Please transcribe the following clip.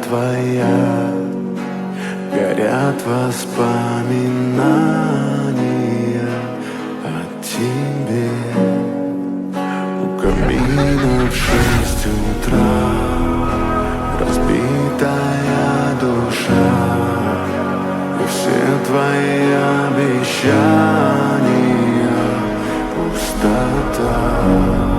твоя, горят воспоминания о тебе. У камина в 6 утра разбитая душа, и все твои обещания пустота.